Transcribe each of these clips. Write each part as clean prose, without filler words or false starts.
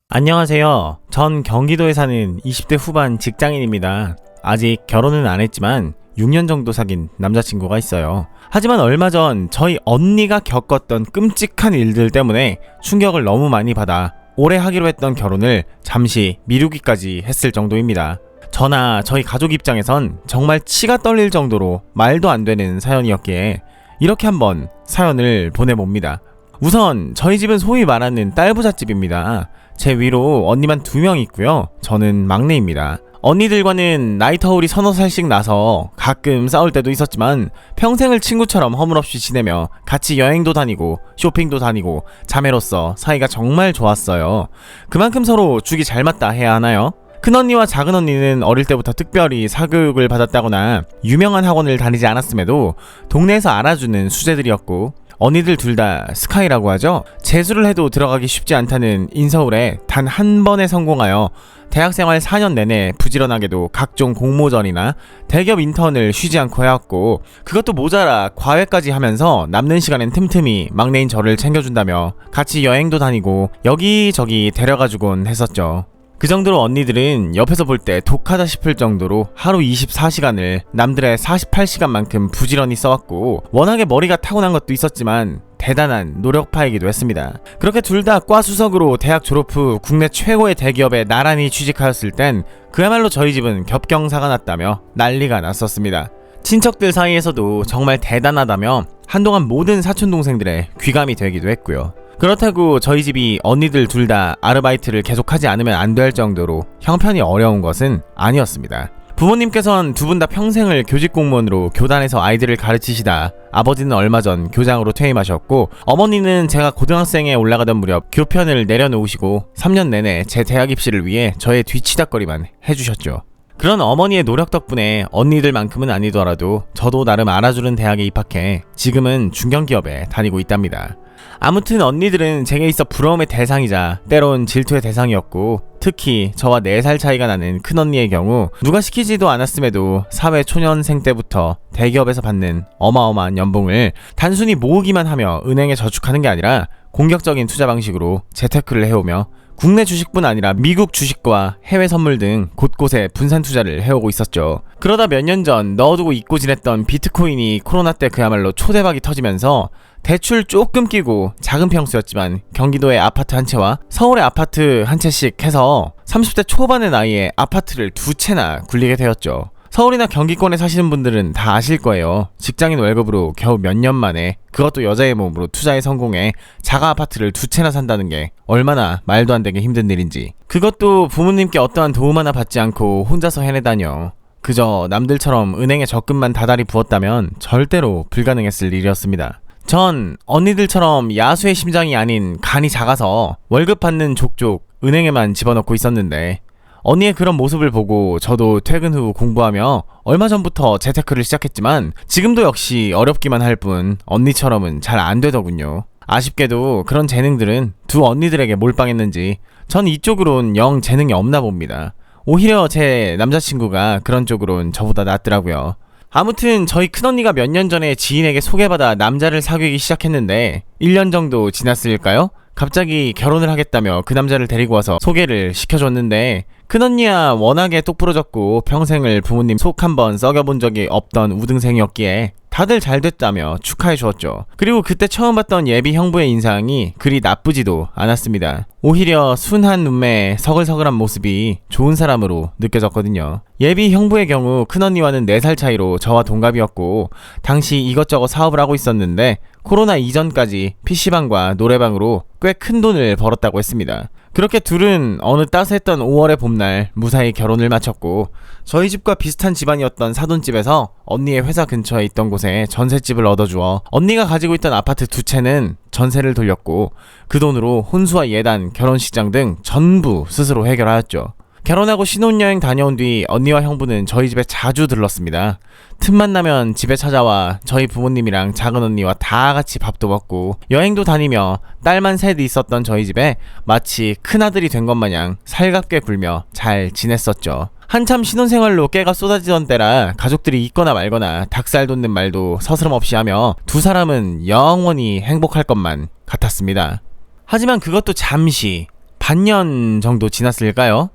안녕하세요. 전 경기도에 사는 20대 후반 직장인입니다. 아직 결혼은 안 했지만 6년 정도 사귄 남자친구가 있어요. 하지만 얼마 전 저희 언니가 겪었던 끔찍한 일들 때문에 충격을 너무 많이 받아 올해 하기로 했던 결혼을 잠시 미루기까지 했을 정도입니다. 저나 저희 가족 입장에선 정말 치가 떨릴 정도로 말도 안 되는 사연이었기에 이렇게 한번 사연을 보내봅니다. 우선 저희 집은 소위 말하는 딸부잣집입니다. 제 위로 언니만 2명 있고요. 저는 막내입니다. 언니들과는 나이 터울이 서너 살씩 나서 가끔 싸울 때도 있었지만 평생을 친구처럼 허물없이 지내며 같이 여행도 다니고 쇼핑도 다니고 자매로서 사이가 정말 좋았어요. 그만큼 서로 죽이 잘 맞다 해야 하나요? 큰언니와 작은언니는 어릴 때부터 특별히 사교육을 받았다거나 유명한 학원을 다니지 않았음에도 동네에서 알아주는 수재들이었고, 언니들 둘 다 스카이라고 하죠. 재수를 해도 들어가기 쉽지 않다는 인서울에 단 한 번에 성공하여 대학생활 4년 내내 부지런하게도 각종 공모전이나 대기업 인턴을 쉬지 않고 해왔고, 그것도 모자라 과외까지 하면서 남는 시간엔 틈틈이 막내인 저를 챙겨준다며 같이 여행도 다니고 여기저기 데려가주곤 했었죠. 그 정도로 언니들은 옆에서 볼 때 독하다 싶을 정도로 하루 24시간을 남들의 48시간만큼 부지런히 써왔고, 워낙에 머리가 타고난 것도 있었지만 대단한 노력파이기도 했습니다. 그렇게 둘 다 과 수석으로 대학 졸업 후 국내 최고의 대기업에 나란히 취직하였을 땐 그야말로 저희 집은 겹경사가 났다며 난리가 났었습니다. 친척들 사이에서도 정말 대단하다며 한동안 모든 사촌동생들의 귀감이 되기도 했고요. 그렇다고 저희 집이 언니들 둘 다 아르바이트를 계속하지 않으면 안 될 정도로 형편이 어려운 것은 아니었습니다. 부모님께서는 두 분 다 평생을 교직 공무원으로 교단에서 아이들을 가르치시다 아버지는 얼마 전 교장으로 퇴임하셨고, 어머니는 제가 고등학생에 올라가던 무렵 교편을 내려놓으시고 3년 내내 제 대학 입시를 위해 저의 뒤치다거리만 해주셨죠. 그런 어머니의 노력 덕분에 언니들만큼은 아니더라도 저도 나름 알아주는 대학에 입학해 지금은 중견기업에 다니고 있답니다. 아무튼 언니들은 제게 있어 부러움의 대상이자 때론 질투의 대상이었고, 특히 저와 4살 차이가 나는 큰언니의 경우 누가 시키지도 않았음에도 사회 초년생 때부터 대기업에서 받는 어마어마한 연봉을 단순히 모으기만 하며 은행에 저축하는 게 아니라 공격적인 투자 방식으로 재테크를 해오며 국내 주식뿐 아니라 미국 주식과 해외 선물 등 곳곳에 분산 투자를 해오고 있었죠. 그러다 몇 년 전 넣어두고 잊고 지냈던 비트코인이 코로나 때 그야말로 초대박이 터지면서 대출 조금 끼고 작은 평수였지만 경기도의 아파트 한 채와 서울의 아파트 한 채씩 해서 30대 초반의 나이에 아파트를 2채나 굴리게 되었죠. 서울이나 경기권에 사시는 분들은 다 아실 거예요. 직장인 월급으로 겨우 몇 년 만에, 그것도 여자의 몸으로 투자에 성공해 자가 아파트를 2채나 산다는 게 얼마나 말도 안 되게 힘든 일인지. 그것도 부모님께 어떠한 도움 하나 받지 않고 혼자서 해내다뇨. 그저 남들처럼 은행에 적금만 다달이 부었다면 절대로 불가능했을 일이었습니다. 전 언니들처럼 야수의 심장이 아닌 간이 작아서 월급 받는 족족 은행에만 집어넣고 있었는데, 언니의 그런 모습을 보고 저도 퇴근 후 공부하며 얼마 전부터 재테크를 시작했지만 지금도 역시 어렵기만 할 뿐 언니처럼은 잘 안 되더군요. 아쉽게도 그런 재능들은 두 언니들에게 몰빵했는지 전 이쪽으론 영 재능이 없나 봅니다. 오히려 제 남자친구가 그런 쪽으론 저보다 낫더라고요. 아무튼 저희 큰언니가 몇 년 전에 지인에게 소개받아 남자를 사귀기 시작했는데 1년 정도 지났을까요? 갑자기 결혼을 하겠다며 그 남자를 데리고 와서 소개를 시켜줬는데, 큰언니야 워낙에 똑부러졌고 평생을 부모님 속 한번 썩여본 적이 없던 우등생이었기에 다들 잘 됐다며 축하해 주었죠. 그리고 그때 처음 봤던 예비 형부의 인상이 그리 나쁘지도 않았습니다. 오히려 순한 눈매 서글서글한 모습이 좋은 사람으로 느껴졌거든요. 예비 형부의 경우 큰언니와는 4살 차이로 저와 동갑이었고, 당시 이것저것 사업을 하고 있었는데 코로나 이전까지 PC방과 노래방으로 꽤 큰 돈을 벌었다고 했습니다. 그렇게 둘은 어느 따스했던 5월의 봄날 무사히 결혼을 마쳤고, 저희 집과 비슷한 집안이었던 사돈집에서 언니의 회사 근처에 있던 곳에 전셋집을 얻어주어 언니가 가지고 있던 아파트 2채는 전세를 돌렸고, 그 돈으로 혼수와 예단, 결혼식장 등 전부 스스로 해결하였죠. 결혼하고 신혼여행 다녀온 뒤 언니와 형부는 저희 집에 자주 들렀습니다. 틈만 나면 집에 찾아와 저희 부모님이랑 작은언니와 다 같이 밥도 먹고 여행도 다니며 딸만 셋 있었던 저희 집에 마치 큰아들이 된 것 마냥 살갑게 굴며 잘 지냈었죠. 한참 신혼생활로 깨가 쏟아지던 때라 가족들이 있거나 말거나 닭살 돋는 말도 서스럼없이 하며 두 사람은 영원히 행복할 것만 같았습니다. 하지만 그것도 잠시 반년 정도 지났을까요?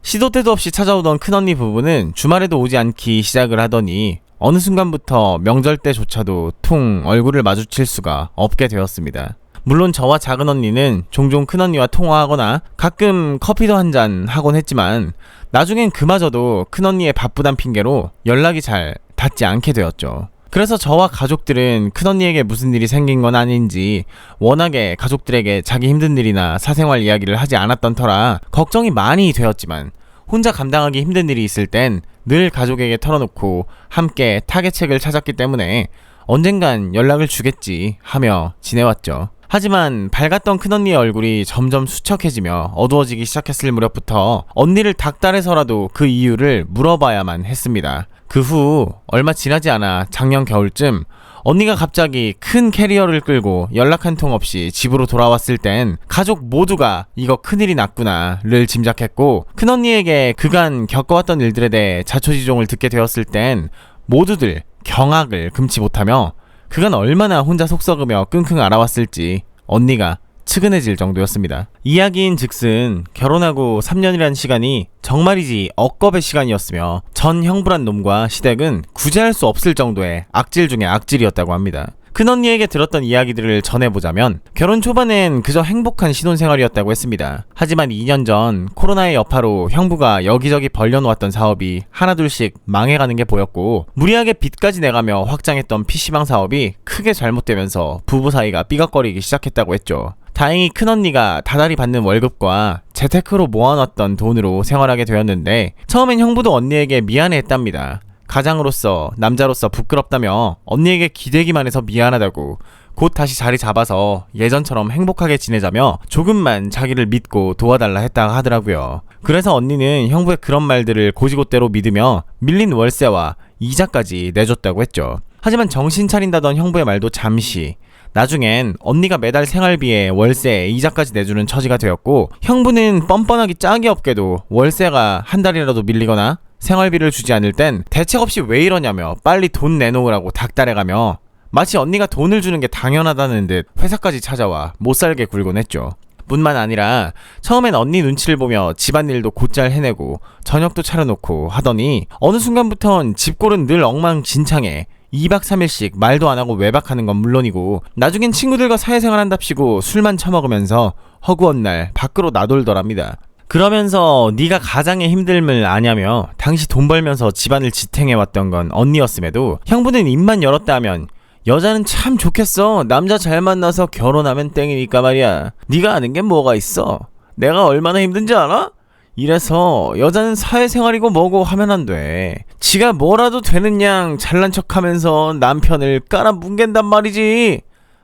시도 때도 없이 찾아오던 큰언니 부부는 주말에도 오지 않기 시작을 하더니 어느 순간부터 명절 때조차도 퉁 얼굴을 마주칠 수가 없게 되었습니다. 물론 저와 작은 언니는 종종 큰언니와 통화하거나 가끔 커피도 한잔 하곤 했지만 나중엔 그마저도 큰언니의 바쁘단 핑계로 연락이 잘 닿지 않게 되었죠. 그래서 저와 가족들은 큰언니에게 무슨 일이 생긴 건 아닌지 워낙에 가족들에게 자기 힘든 일이나 사생활 이야기를 하지 않았던 터라 걱정이 많이 되었지만 혼자 감당하기 힘든 일이 있을 땐 늘 가족에게 털어놓고 함께 타개책을 찾았기 때문에 언젠간 연락을 주겠지 하며 지내왔죠. 하지만 밝았던 큰언니의 얼굴이 점점 수척해지며 어두워지기 시작했을 무렵부터 언니를 닥달해서라도 그 이유를 물어봐야만 했습니다. 그 후 얼마 지나지 않아 작년 겨울쯤 언니가 갑자기 큰 캐리어를 끌고 연락 한 통 없이 집으로 돌아왔을 땐 가족 모두가 이거 큰일이 났구나를 짐작했고 큰언니에게 그간 겪어왔던 일들에 대해 자초지종을 듣게 되었을 땐 모두들 경악을 금치 못하며 그간 얼마나 혼자 속썩으며 끙끙 앓아왔을지 언니가 측은해질 정도였습니다. 이야기인 즉슨 결혼하고 3년이란 시간이 정말이지 억겁의 시간이었으며 전 형부란 놈과 시댁은 구제할 수 없을 정도의 악질 중에 악질이었다고 합니다. 큰언니에게 들었던 이야기들을 전해보자면 결혼 초반엔 그저 행복한 신혼생활이었다고 했습니다. 하지만 2년 전 코로나의 여파로 형부가 여기저기 벌려놓았던 사업이 하나둘씩 망해가는 게 보였고 무리하게 빚까지 내가며 확장했던 PC방 사업이 크게 잘못되면서 부부 사이가 삐걱거리기 시작했다고 했죠. 다행히 큰언니가 다달이 받는 월급과 재테크로 모아놨던 돈으로 생활하게 되었는데 처음엔 형부도 언니에게 미안해했답니다. 가장으로서 남자로서 부끄럽다며 언니에게 기대기만 해서 미안하다고 곧 다시 자리 잡아서 예전처럼 행복하게 지내자며 조금만 자기를 믿고 도와달라 했다고 하더라고요. 그래서 언니는 형부의 그런 말들을 고지고대로 믿으며 밀린 월세와 이자까지 내줬다고 했죠. 하지만 정신 차린다던 형부의 말도 잠시 나중엔 언니가 매달 생활비에 월세, 이자까지 내주는 처지가 되었고 형부는 뻔뻔하기 짝이 없게도 월세가 한 달이라도 밀리거나 생활비를 주지 않을 땐 대책 없이 왜 이러냐며 빨리 돈 내놓으라고 닥달해가며 마치 언니가 돈을 주는 게 당연하다는 듯 회사까지 찾아와 못살게 굴곤 했죠. 뿐만 아니라 처음엔 언니 눈치를 보며 집안일도 곧잘 해내고 저녁도 차려놓고 하더니 어느 순간부턴 집골은 늘 엉망진창해 2박 3일씩 말도 안하고 외박하는 건 물론이고 나중엔 친구들과 사회생활 한답시고 술만 처먹으면서 허구한 날 밖으로 나돌더랍니다. 그러면서 네가 가장의 힘듦을 아냐며 당시 돈 벌면서 집안을 지탱해왔던 건 언니였음에도 형부는 입만 열었다 하면 여자는 참 좋겠어. 남자 잘 만나서 결혼하면 땡이니까 말이야. 네가 아는 게 뭐가 있어. 내가 얼마나 힘든지 알아? 이래서 여자는 사회생활이고 뭐고 하면 안 돼. 지가 뭐라도 되는 양 잘난 척하면서 남편을 깔아뭉갠단 말이지.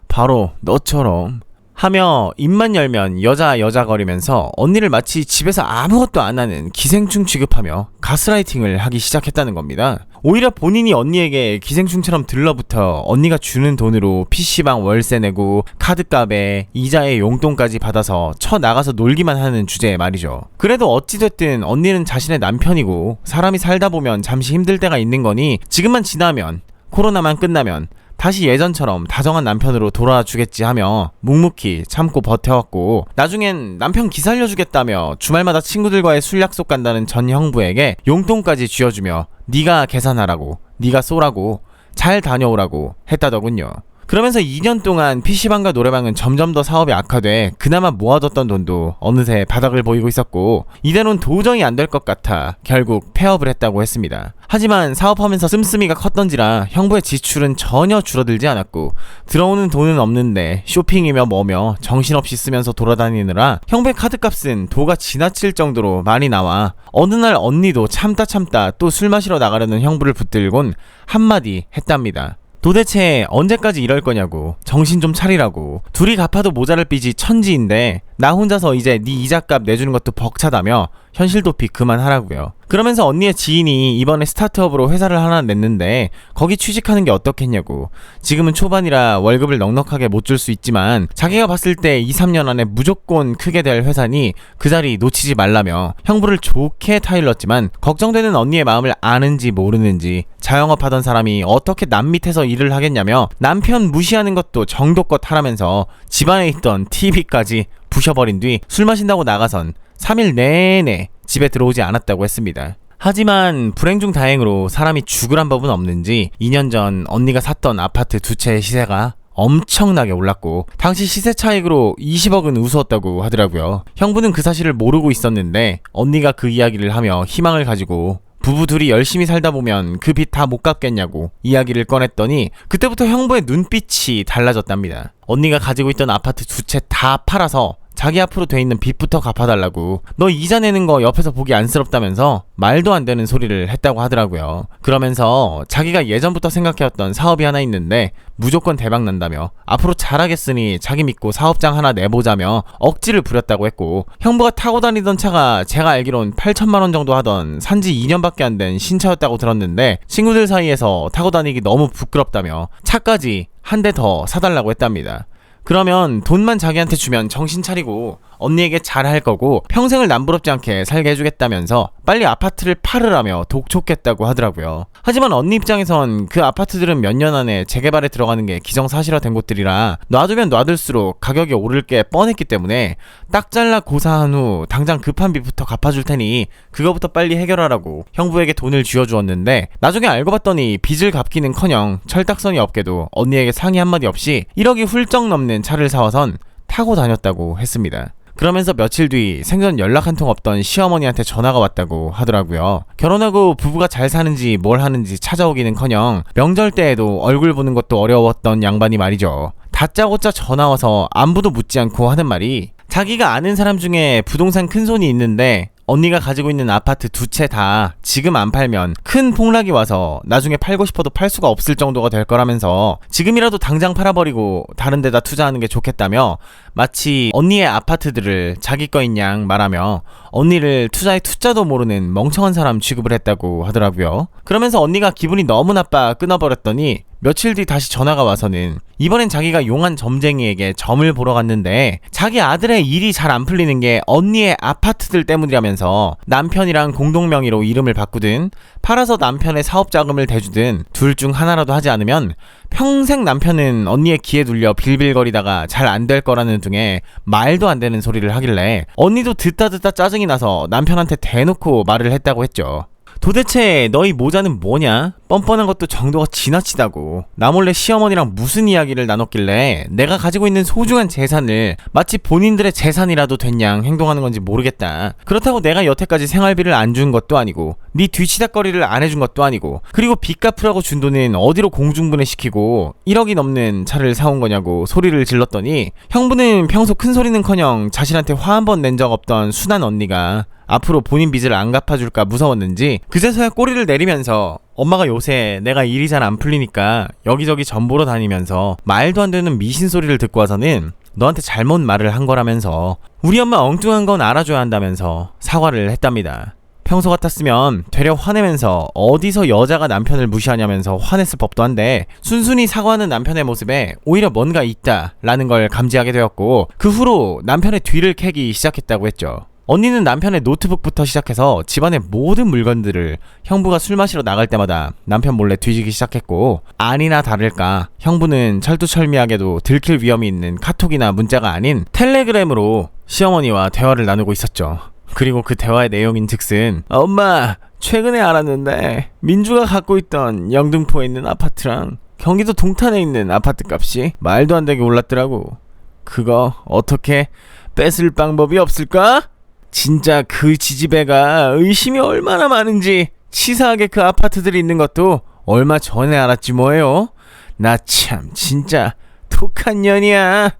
바로 너처럼. 하며 입만 열면 여자 거리면서 언니를 마치 집에서 아무것도 안 하는 기생충 취급하며 가스라이팅을 하기 시작했다는 겁니다. 오히려 본인이 언니에게 기생충처럼 들러붙어 언니가 주는 돈으로 PC방 월세 내고 카드값에 이자에 용돈까지 받아서 쳐나가서 놀기만 하는 주제에 말이죠. 그래도 어찌됐든 언니는 자신의 남편이고 사람이 살다 보면 잠시 힘들 때가 있는 거니 지금만 지나면 코로나만 끝나면 다시 예전처럼 다정한 남편으로 돌아주겠지 하며 묵묵히 참고 버텨왔고 나중엔 남편 기살려주겠다며 주말마다 친구들과의 술 약속 간다는 전 형부에게 용돈까지 쥐어주며 네가 계산하라고 네가 쏘라고 잘 다녀오라고 했다더군요. 그러면서 2년 동안 PC방과 노래방은 점점 더 사업이 악화돼 그나마 모아뒀던 돈도 어느새 바닥을 보이고 있었고 이대로는 도저히 안 될 것 같아 결국 폐업을 했다고 했습니다. 하지만 사업하면서 씀씀이가 컸던지라 형부의 지출은 전혀 줄어들지 않았고 들어오는 돈은 없는데 쇼핑이며 뭐며 정신없이 쓰면서 돌아다니느라 형부의 카드값은 도가 지나칠 정도로 많이 나와 어느 날 언니도 참다 또 술 마시러 나가려는 형부를 붙들곤 한마디 했답니다. 도대체 언제까지 이럴 거냐고 정신 좀 차리라고 둘이 갚아도 모자랄 빚이 천지인데 나 혼자서 이제 네 이자값 내주는 것도 벅차다며 현실 도피 그만하라고요. 그러면서 언니의 지인이 이번에 스타트업으로 회사를 하나 냈는데 거기 취직하는 게 어떻겠냐고 지금은 초반이라 월급을 넉넉하게 못 줄 수 있지만 자기가 봤을 때 2-3년 안에 무조건 크게 될 회사니 그 자리 놓치지 말라며 형부를 좋게 타일렀지만 걱정되는 언니의 마음을 아는지 모르는지 자영업하던 사람이 어떻게 남 밑에서 일을 하겠냐며 남편 무시하는 것도 정도껏 하라면서 집안에 있던 TV까지 부셔버린 뒤 술 마신다고 나가선 3일 내내 집에 들어오지 않았다고 했습니다. 하지만 불행 중 다행으로 사람이 죽으란 법은 없는지 2년 전 언니가 샀던 아파트 두 채의 시세가 엄청나게 올랐고 당시 시세 차익으로 20억은 우스웠다고 하더라고요. 형부는 그 사실을 모르고 있었는데 언니가 그 이야기를 하며 희망을 가지고 부부 둘이 열심히 살다 보면 그 빚 다 못 갚겠냐고 이야기를 꺼냈더니 그때부터 형부의 눈빛이 달라졌답니다. 언니가 가지고 있던 아파트 두 채 다 팔아서 자기 앞으로 돼 있는 빚부터 갚아달라고, 너 이자 내는 거 옆에서 보기 안쓰럽다면서 말도 안 되는 소리를 했다고 하더라고요. 그러면서 자기가 예전부터 생각해왔던 사업이 하나 있는데 무조건 대박 난다며 앞으로 잘하겠으니 자기 믿고 사업장 하나 내보자며 억지를 부렸다고 했고, 형부가 타고 다니던 차가 제가 알기론 8천만원 정도 하던 산지 2년밖에 안 된 신차였다고 들었는데 친구들 사이에서 타고 다니기 너무 부끄럽다며 차까지 한 대 더 사달라고 했답니다. 그러면 돈만 자기한테 주면 정신 차리고 언니에게 잘할 거고 평생을 남부럽지 않게 살게 해주겠다면서 빨리 아파트를 팔으라며 독촉했다고 하더라고요. 하지만 언니 입장에선 그 아파트들은 몇 년 안에 재개발에 들어가는 게 기정사실화된 곳들이라 놔두면 놔둘수록 가격이 오를 게 뻔했기 때문에 딱 잘라 고사한 후 당장 급한 빚부터 갚아줄 테니 그거부터 빨리 해결하라고 형부에게 돈을 쥐어주었는데, 나중에 알고 봤더니 빚을 갚기는커녕 철딱선이 없게도 언니에게 상의 한마디 없이 1억이 훌쩍 넘는 차를 사와선 타고 다녔다고 했습니다. 그러면서 며칠 뒤 생전 연락 한 통 없던 시어머니한테 전화가 왔다고 하더라고요. 결혼하고 부부가 잘 사는지 뭘 하는지 찾아오기는커녕 명절 때에도 얼굴 보는 것도 어려웠던 양반이 말이죠. 다짜고짜 전화 와서 안부도 묻지 않고 하는 말이, 자기가 아는 사람 중에 부동산 큰손이 있는데 언니가 가지고 있는 아파트 두 채 다 지금 안 팔면 큰 폭락이 와서 나중에 팔고 싶어도 팔 수가 없을 정도가 될 거라면서 지금이라도 당장 팔아버리고 다른 데다 투자하는 게 좋겠다며 마치 언니의 아파트들을 자기 거인 양 말하며 언니를 투자의 투자도 모르는 멍청한 사람 취급을 했다고 하더라고요. 그러면서 언니가 기분이 너무 나빠 끊어버렸더니 며칠 뒤 다시 전화가 와서는 이번엔 자기가 용한 점쟁이에게 점을 보러 갔는데 자기 아들의 일이 잘 안 풀리는 게 언니의 아파트들 때문이라면서 남편이랑 공동명의로 이름을 바꾸든 팔아서 남편의 사업 자금을 대주든 둘 중 하나라도 하지 않으면 평생 남편은 언니의 기에 눌려 빌빌거리다가 잘 안 될 거라는 등의 말도 안 되는 소리를 하길래 언니도 듣다 짜증이 나서 남편한테 대놓고 말을 했다고 했죠. 도대체 너희 모자는 뭐냐? 뻔뻔한 것도 정도가 지나치다고. 나 몰래 시어머니랑 무슨 이야기를 나눴길래 내가 가지고 있는 소중한 재산을 마치 본인들의 재산이라도 된 양 행동하는 건지 모르겠다. 그렇다고 내가 여태까지 생활비를 안 준 것도 아니고 네 뒤치다거리를 안 해준 것도 아니고, 그리고 빚 갚으라고 준 돈은 어디로 공중분해시키고 1억이 넘는 차를 사온 거냐고 소리를 질렀더니, 형부는 평소 큰 소리는커녕 자신한테 화 한 번 낸 적 없던 순한 언니가 앞으로 본인 빚을 안 갚아줄까 무서웠는지 그제서야 꼬리를 내리면서, 엄마가 요새 내가 일이 잘 안 풀리니까 여기저기 점 보러 다니면서 말도 안 되는 미신 소리를 듣고 와서는 너한테 잘못 말을 한 거라면서 우리 엄마 엉뚱한 건 알아줘야 한다면서 사과를 했답니다. 평소 같았으면 되려 화내면서 어디서 여자가 남편을 무시하냐면서 화냈을 법도 한데 순순히 사과하는 남편의 모습에 오히려 뭔가 있다라는 걸 감지하게 되었고, 그 후로 남편의 뒤를 캐기 시작했다고 했죠. 언니는 남편의 노트북부터 시작해서 집안의 모든 물건들을 형부가 술 마시러 나갈 때마다 남편 몰래 뒤지기 시작했고, 아니나 다를까 형부는 철두철미하게도 들킬 위험이 있는 카톡이나 문자가 아닌 텔레그램으로 시어머니와 대화를 나누고 있었죠. 그리고 그 대화의 내용인 즉슨, 엄마 최근에 알았는데 민주가 갖고 있던 영등포에 있는 아파트랑 경기도 동탄에 있는 아파트 값이 말도 안 되게 올랐더라고. 그거 어떻게 뺏을 방법이 없을까? 진짜 그 지지배가 의심이 얼마나 많은지 치사하게 그 아파트들이 있는 것도 얼마 전에 알았지 뭐예요. 나 참 진짜 독한 년이야.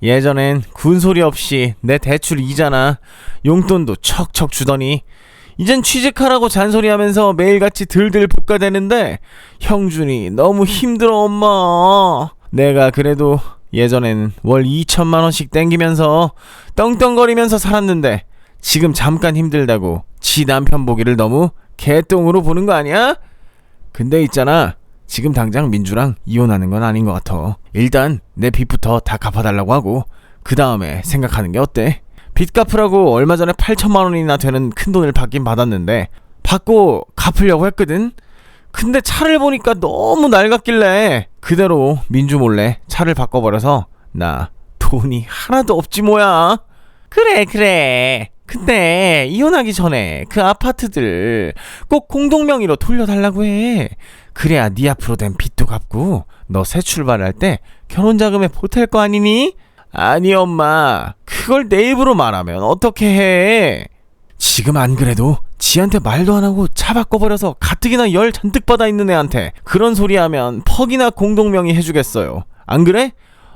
예전엔 군소리 없이 내 대출 이자나 용돈도 척척 주더니 이젠 취직하라고 잔소리하면서 매일같이 들들 볶아대는데 형준이 너무 힘들어 엄마. 내가 그래도 예전엔 월 2천만 원씩 땡기면서 떵떵거리면서 살았는데 지금 잠깐 힘들다고 지 남편 보기를 너무 개똥으로 보는 거 아니야? 근데 있잖아, 지금 당장 민주랑 이혼하는 건 아닌 것 같아. 일단 내 빚부터 다 갚아달라고 하고 그 다음에 생각하는 게 어때? 빚 갚으라고 얼마 전에 8천만 원이나 되는 큰 돈을 받긴 받았는데 받고 갚으려고 했거든? 근데 차를 보니까 너무 낡았길래 그대로 민주 몰래 차를 바꿔버려서 나 돈이 하나도 없지 뭐야. 그래. 근데 이혼하기 전에 그 아파트들 꼭 공동명의로 돌려달라고 해. 그래야 네 앞으로 된 빚도 갚고 너 새 출발할 때 결혼자금에 보탤 거 아니니? 아니 엄마, 그걸 내 입으로 말하면 어떻게 해? 지금 안 그래도 지한테 말도 안 하고 차 바꿔버려서 가뜩이나 열 잔뜩 받아 있는 애한테 그런 소리 하면 퍽이나 공동명의 해주겠어요. 안 그래?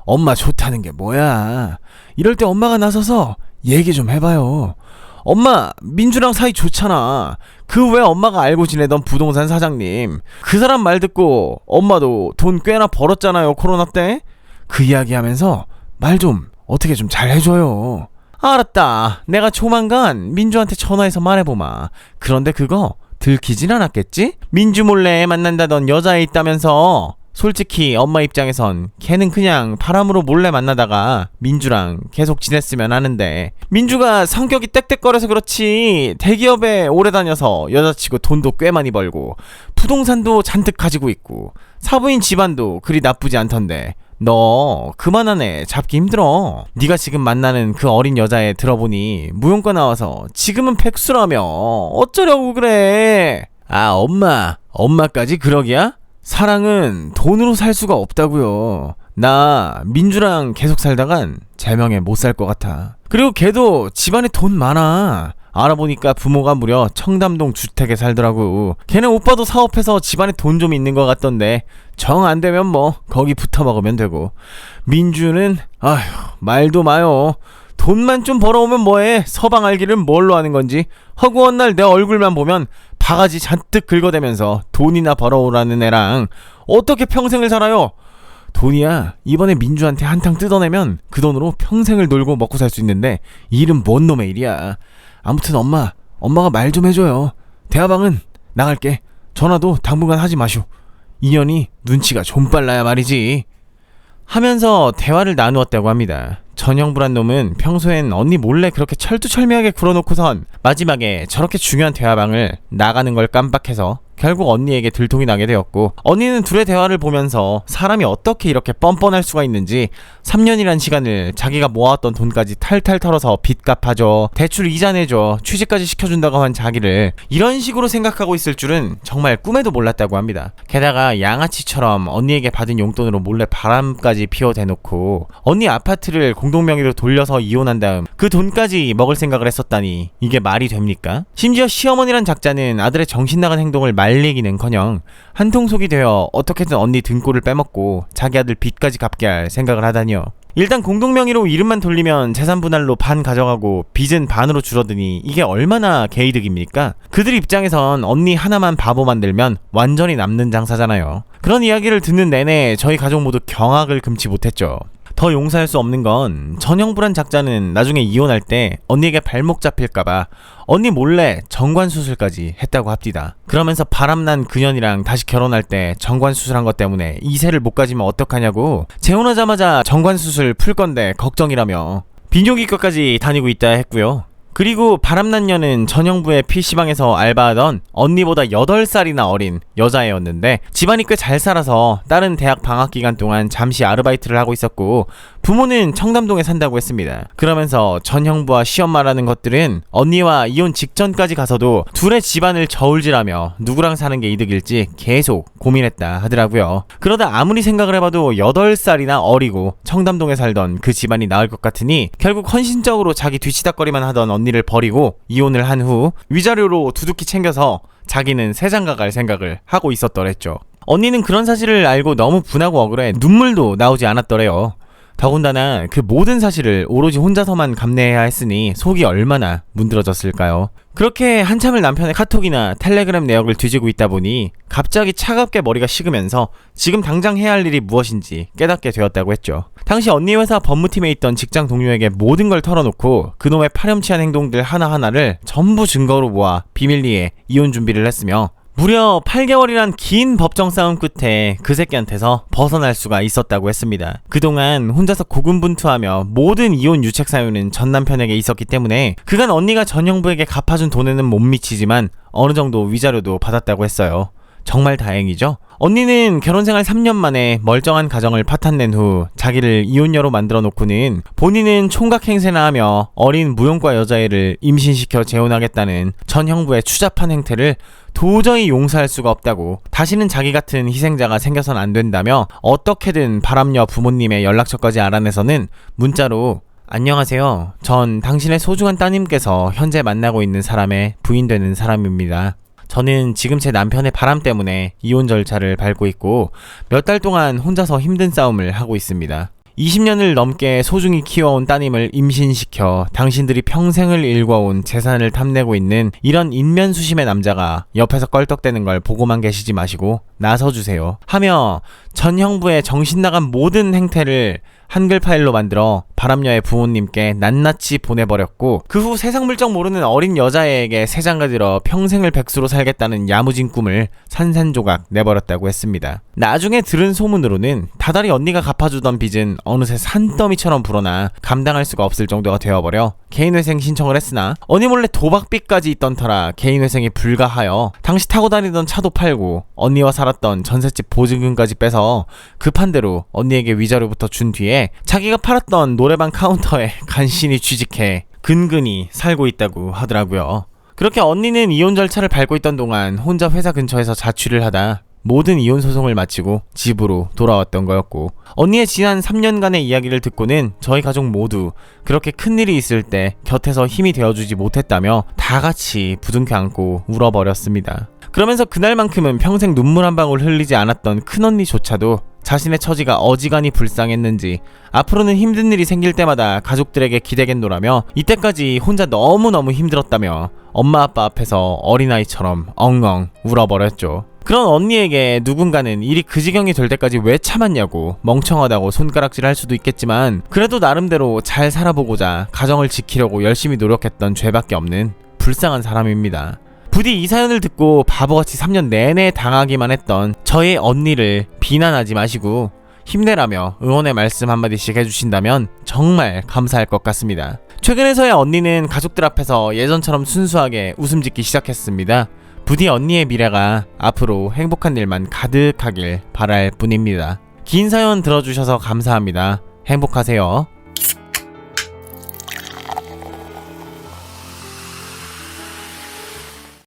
엄마 좋다는 게 뭐야? 이럴 때 엄마가 나서서 얘기 좀 해봐요. 엄마, 민주랑 사이 좋잖아. 그 외 엄마가 알고 지내던 부동산 사장님, 그 사람 말 듣고 엄마도 돈 꽤나 벌었잖아요, 코로나 때. 그 이야기 하면서 말 좀 어떻게 좀 잘 해줘요. 알았다. 내가 조만간 민주한테 전화해서 말해보마. 그런데 그거 들키진 않았겠지? 민주 몰래 만난다던 여자애 있다면서. 솔직히 엄마 입장에선 걔는 그냥 바람으로 몰래 만나다가 민주랑 계속 지냈으면 하는데, 민주가 성격이 땡땡거려서 그렇지 대기업에 오래 다녀서 여자치고 돈도 꽤 많이 벌고 부동산도 잔뜩 가지고 있고 사부인 집안도 그리 나쁘지 않던데 너 그만하네. 잡기 힘들어. 네가 지금 만나는 그 어린 여자애 들어보니 무용과 나와서 지금은 백수라며. 어쩌려고 그래. 아 엄마까지 그러기야? 사랑은 돈으로 살 수가 없다고요. 나 민주랑 계속 살다간 제명에 못 살 것 같아. 그리고 걔도 집안에 돈 많아. 알아보니까 부모가 무려 청담동 주택에 살더라고. 걔네 오빠도 사업해서 집안에 돈 좀 있는 것 같던데 정 안 되면 뭐 거기 붙어 먹으면 되고. 민주는 아휴 말도 마요. 돈만 좀 벌어오면 뭐해. 서방 알기를 뭘로 하는 건지. 허구한 날 내 얼굴만 보면 바가지 잔뜩 긁어대면서 돈이나 벌어오라는 애랑 어떻게 평생을 살아요. 돈이야 이번에 민주한테 한탕 뜯어내면 그 돈으로 평생을 놀고 먹고 살 수 있는데 일은 뭔 놈의 일이야. 아무튼 엄마가 말 좀 해줘요. 대화방은 나갈게. 전화도 당분간 하지 마쇼. 인연이 눈치가 좀 빨라야 말이지. 하면서 대화를 나누었다고 합니다. 전형부란 놈은 평소엔 언니 몰래 그렇게 철두철미하게 굴어놓고선 마지막에 저렇게 중요한 대화방을 나가는 걸 깜빡해서 결국 언니에게 들통이 나게 되었고, 언니는 둘의 대화를 보면서 사람이 어떻게 이렇게 뻔뻔할 수가 있는지 3년이란 시간을 자기가 모아왔던 돈까지 탈탈 털어서 빚 갚아줘, 대출 이자 내줘, 취직까지 시켜준다고 한 자기를 이런 식으로 생각하고 있을 줄은 정말 꿈에도 몰랐다고 합니다. 게다가 양아치처럼 언니에게 받은 용돈으로 몰래 바람까지 피워대놓고 언니 아파트를 공동명의로 돌려서 이혼한 다음 그 돈까지 먹을 생각을 했었다니 이게 말이 됩니까? 심지어 시어머니란 작자는 아들의 정신나간 행동을 말리기는커녕 한통속이 되어 어떻게든 언니 등골을 빼먹고 자기 아들 빚까지 갚게 할 생각을 하다니요. 일단 공동명의로 이름만 돌리면 재산 분할로 반 가져가고 빚은 반으로 줄어드니 이게 얼마나 개이득입니까? 그들 입장에선 언니 하나만 바보 만들면 완전히 남는 장사잖아요. 그런 이야기를 듣는 내내 저희 가족 모두 경악을 금치 못했죠. 더 용서할 수 없는 건 전형불안 작자는 나중에 이혼할 때 언니에게 발목 잡힐까봐 언니 몰래 정관수술까지 했다고 합디다. 그러면서 바람난 그년이랑 다시 결혼할 때 정관수술한 것 때문에 이세를 못 가지면 어떡하냐고 재혼하자마자 정관수술 풀 건데 걱정이라며 비뇨기과까지 다니고 있다 했고요. 그리고 바람난 년은 전형부의 PC방에서 알바하던 언니보다 8살이나 어린 여자애였는데 집안이 꽤 잘 살아서 딸은 대학 방학 기간 동안 잠시 아르바이트를 하고 있었고 부모는 청담동에 산다고 했습니다. 그러면서 전형부와 시엄마라는 것들은 언니와 이혼 직전까지 가서도 둘의 집안을 저울질하며 누구랑 사는 게 이득일지 계속 고민했다 하더라고요. 그러다 아무리 생각을 해봐도 8살이나 어리고 청담동에 살던 그 집안이 나을 것 같으니 결국 헌신적으로 자기 뒤치다거리만 하던 언니를 버리고 이혼을 한 후 위자료로 두둑히 챙겨서 자기는 세장가 갈 생각을 하고 있었더랬죠. 언니는 그런 사실을 알고 너무 분하고 억울해 눈물도 나오지 않았더래요. 더군다나 그 모든 사실을 오로지 혼자서만 감내해야 했으니 속이 얼마나 문드러졌을까요. 그렇게 한참을 남편의 카톡이나 텔레그램 내역을 뒤지고 있다 보니 갑자기 차갑게 머리가 식으면서 지금 당장 해야 할 일이 무엇인지 깨닫게 되었다고 했죠. 당시 언니 회사 법무팀에 있던 직장 동료에게 모든 걸 털어놓고 그놈의 파렴치한 행동들 하나하나를 전부 증거로 모아 비밀리에 이혼 준비를 했으며 무려 8개월이란 긴 법정 싸움 끝에 그 새끼한테서 벗어날 수가 있었다고 했습니다. 그동안 혼자서 고군분투하며 모든 이혼 유책 사유는 전 남편에게 있었기 때문에 그간 언니가 전형부에게 갚아준 돈에는 못 미치지만 어느 정도 위자료도 받았다고 했어요. 정말 다행이죠. 언니는 결혼생활 3년 만에 멀쩡한 가정을 파탄낸 후 자기를 이혼녀로 만들어 놓고는 본인은 총각 행세나 하며 어린 무용과 여자애를 임신시켜 재혼하겠다는 전 형부의 추잡한 행태를 도저히 용서할 수가 없다고, 다시는 자기 같은 희생자가 생겨선 안 된다며 어떻게든 바람녀 부모님의 연락처까지 알아내서는 문자로 안녕하세요. 전 당신의 소중한 따님께서 현재 만나고 있는 사람의 부인 되는 사람입니다. 저는 지금 제 남편의 바람 때문에 이혼 절차를 밟고 있고 몇 달 동안 혼자서 힘든 싸움을 하고 있습니다. 20년을 넘게 소중히 키워온 따님을 임신시켜 당신들이 평생을 일궈온 재산을 탐내고 있는 이런 인면수심의 남자가 옆에서 껄떡대는 걸 보고만 계시지 마시고 나서주세요 하며 전 형부의 정신나간 모든 행태를 한글 파일로 만들어 바람녀의 부모님께 낱낱이 보내버렸고, 그 후 세상 물정 모르는 어린 여자애에게 새 장가 들어 평생을 백수로 살겠다는 야무진 꿈을 산산조각 내버렸다고 했습니다. 나중에 들은 소문으로는 다달이 언니가 갚아주던 빚은 어느새 산더미처럼 불어나 감당할 수가 없을 정도가 되어버려 개인회생 신청을 했으나 언니 몰래 도박빚까지 있던 터라 개인회생이 불가하여 당시 타고 다니던 차도 팔고 언니와 살았던 전셋집 보증금까지 빼서 급한 대로 언니에게 위자료부터 준 뒤에 자기가 팔았던 노래방 카운터에 간신히 취직해 근근히 살고 있다고 하더라고요. 그렇게 언니는 이혼 절차를 밟고 있던 동안 혼자 회사 근처에서 자취를 하다 모든 이혼 소송을 마치고 집으로 돌아왔던 거였고, 언니의 지난 3년간의 이야기를 듣고는 저희 가족 모두 그렇게 큰일이 있을 때 곁에서 힘이 되어주지 못했다며 다 같이 부둥켜 안고 울어버렸습니다. 그러면서 그날만큼은 평생 눈물 한 방울 흘리지 않았던 큰언니조차도 자신의 처지가 어지간히 불쌍했는지 앞으로는 힘든 일이 생길 때마다 가족들에게 기대겠노라며 이때까지 혼자 너무너무 힘들었다며 엄마 아빠 앞에서 어린아이처럼 엉엉 울어버렸죠. 그런 언니에게 누군가는 일이 그 지경이 될 때까지 왜 참았냐고 멍청하다고 손가락질 할 수도 있겠지만, 그래도 나름대로 잘 살아보고자 가정을 지키려고 열심히 노력했던 죄밖에 없는 불쌍한 사람입니다. 부디 이 사연을 듣고 바보같이 3년 내내 당하기만 했던 저의 언니를 비난하지 마시고 힘내라며 응원의 말씀 한마디씩 해주신다면 정말 감사할 것 같습니다. 최근에서야 언니는 가족들 앞에서 예전처럼 순수하게 웃음 짓기 시작했습니다. 부디 언니의 미래가 앞으로 행복한 일만 가득하길 바랄 뿐입니다. 긴 사연 들어주셔서 감사합니다. 행복하세요.